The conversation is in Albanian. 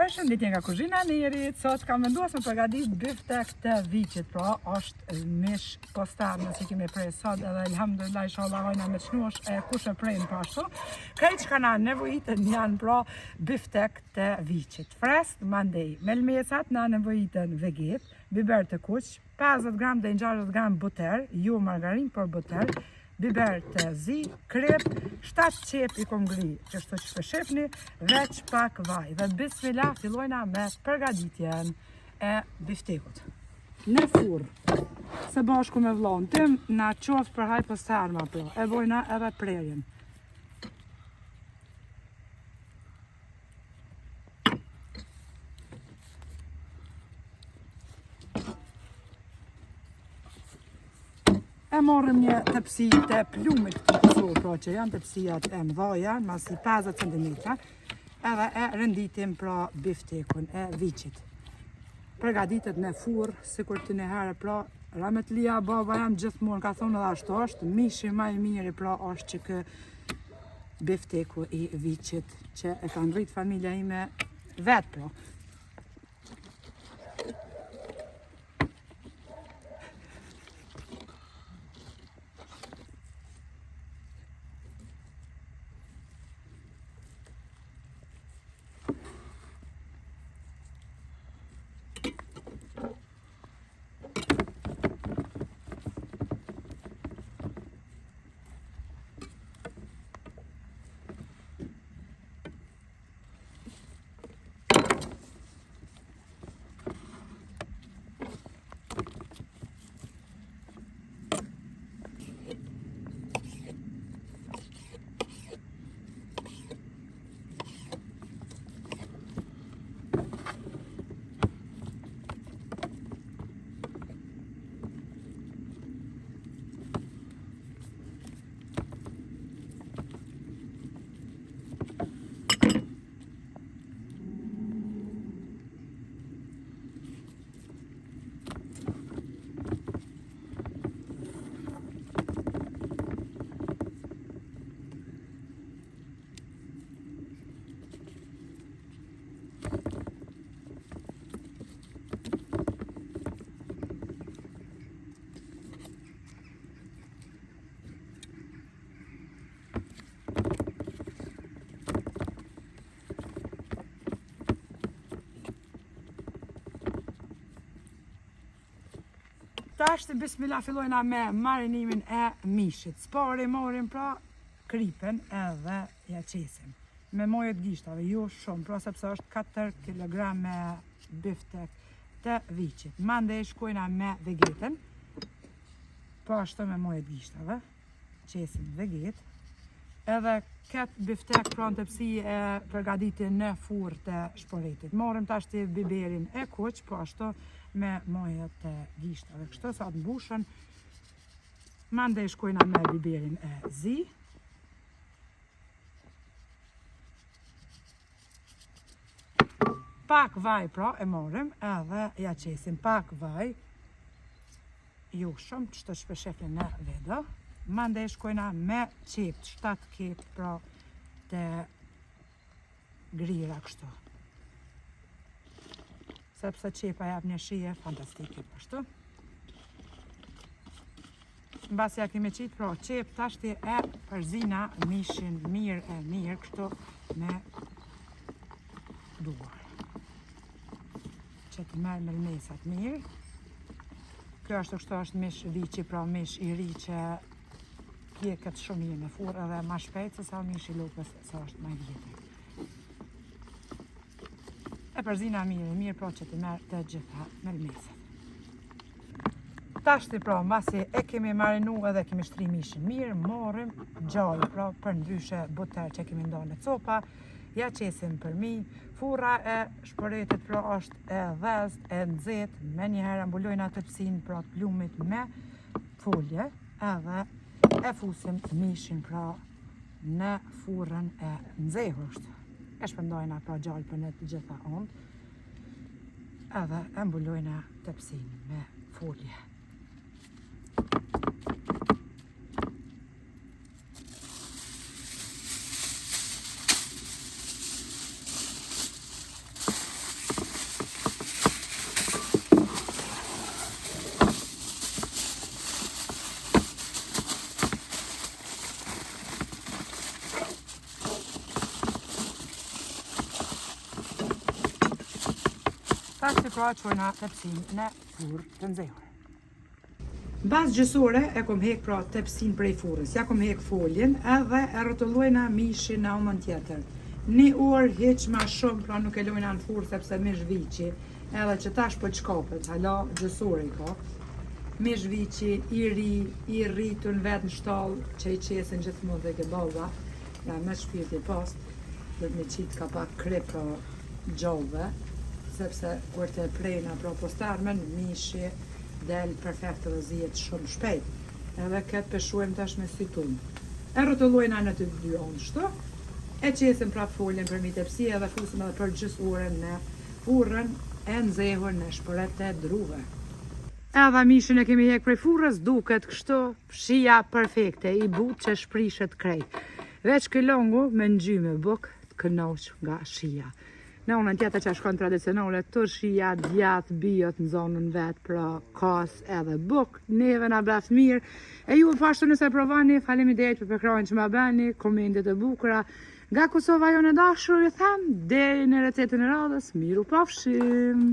Përshëndetje nga kuzhina e Nirit. Sot kam venduar me përgatit biftek të viçit, pra është mish kostar nëse kemi prej sot edhe elhamdulillah inshallah hojna me çnuosh e kush e prejnë pashtu. Krejt që kanë nevojitën janë pra biftek të viçit. Frest, mandej, melmesat na nevojitën veget, biber të kuq, 50 gram dhe 60 gram buter, jo margarin por buter, biber të zi, krep, 7 qep i kom ngri, që shto që shpeshefni, veç pak vaj. Dhe bismillah, fillojna me përgaditjen e biftekut. Në furrë, se bashku me vllon tim, na qoftë për haj postarma pro, e bojna edhe prerjen. E morëm një tepsi të plumit të pësur, pra që janë tepsijat e mdhaja, masi 50 cm, edhe e rënditim pra biftekun e viçit. Përgatitet në furrë, sikur të një herë pra, Rametlia baba jam gjithmonë ka thonë edhe ashtu është, mishi më i miri pra është që kë bifteku i viçit, që e ka rrit familja ime vetë pra. Tashtë bismillah fillojna me marinimin e mishit. Spari morim pra kripen edhe ja qesim. Me mojet gishtave, jo shumë, pra sepse është 4 kg me biftek të viçit. Mandej shkojna me vegetën, po ashtu me mojet gishtave, qesim veget. Edhe këtë biftek pra në tepsi e përgatitin në furrë të shporetit. Morim tashtë biberin e kuq, po ashtu me mojet të gishtave. Kështu sa të mbushën, mandej shkojna me biberin e zi. Pak vaj pra e morim edhe ja qesim pak vaj, jo shumë, që të shpeshefni në vedo. Mandej shkojna me qept, 7 kep pra të grira kështu. Sepse qepa jap një shije fantastike pashtu. Mbasi ja kemi qitë pra qep, tashti e përzina mishin mirë kështu me duar. Që të merë melmesat mirë. Kjo është kështu është mish viçi, pra mish i ri që kje këtë shumë mirë në furrë edhe ma shpejt se sa mish i lopës sa është ma i vjetër. E përzina mirë pra që të merë të gjitha melmesat. Tashti pra, mbasi e kemi marinu edhe kemi shtri mishin mirë, morim gjallë pra për ndryshe buter që kemi ndonë në copa, ja qesim përmi, furra e shporetit pra është e dhezt, e nxet, me njëherë mbulojna tepsin pra të plumit me folje, edhe e fusim mishin pra në furrën e nxehur. E shpëndojna pra gjallë për në të gjitha ondë, edhe e mbulojna tepsin me folje. Tash që pra qojna tepsin në furrë të nxehur. Bazë gjysore e kom hek pra tepsin prej furrës, ja kom hek foljen edhe e rrotullojna mishin në anën tjetër. 1 orë hiq ma shumë, pra nuk e lojna në furrë sepse mish viqi, edhe që tash po çkapet, hala gjysore i ka. Mish viqi i rritun vetë në shtallë që i qesin gjithmonë dhe geballa, ja me shpirti post, dhe me qitë ka pak krip pra gjallëve, sepse kur të prejna pra postarmen, mishi del perfekt dhe zihet shumë shpejt. Edhe këtë peshuem tash me situn. E rrotullojna në të dy onshto, e qesim pra foljen për mi tepsi edhe fusim edhe për gjys orën në furrën e nxehur në shpëret të druve. Edhe mishin e kemi hek prej furrës, duket kështu fshia perfekte, i but që shprishet krejt. Veç këllongu me ngjyme buk të kënoq nga shia. Në unën tjetër që shkon tradicionale, të shia, djath, bijot në zonën vetë, pra kas edhe buk, neve na bleft mirë. E ju pashtu nëse provani, faleminderit për përkrajnë që ma beni, komendet e bukura. Nga Kosova jo në dashur, i them, deri në recetën e radhës, miru pafshim!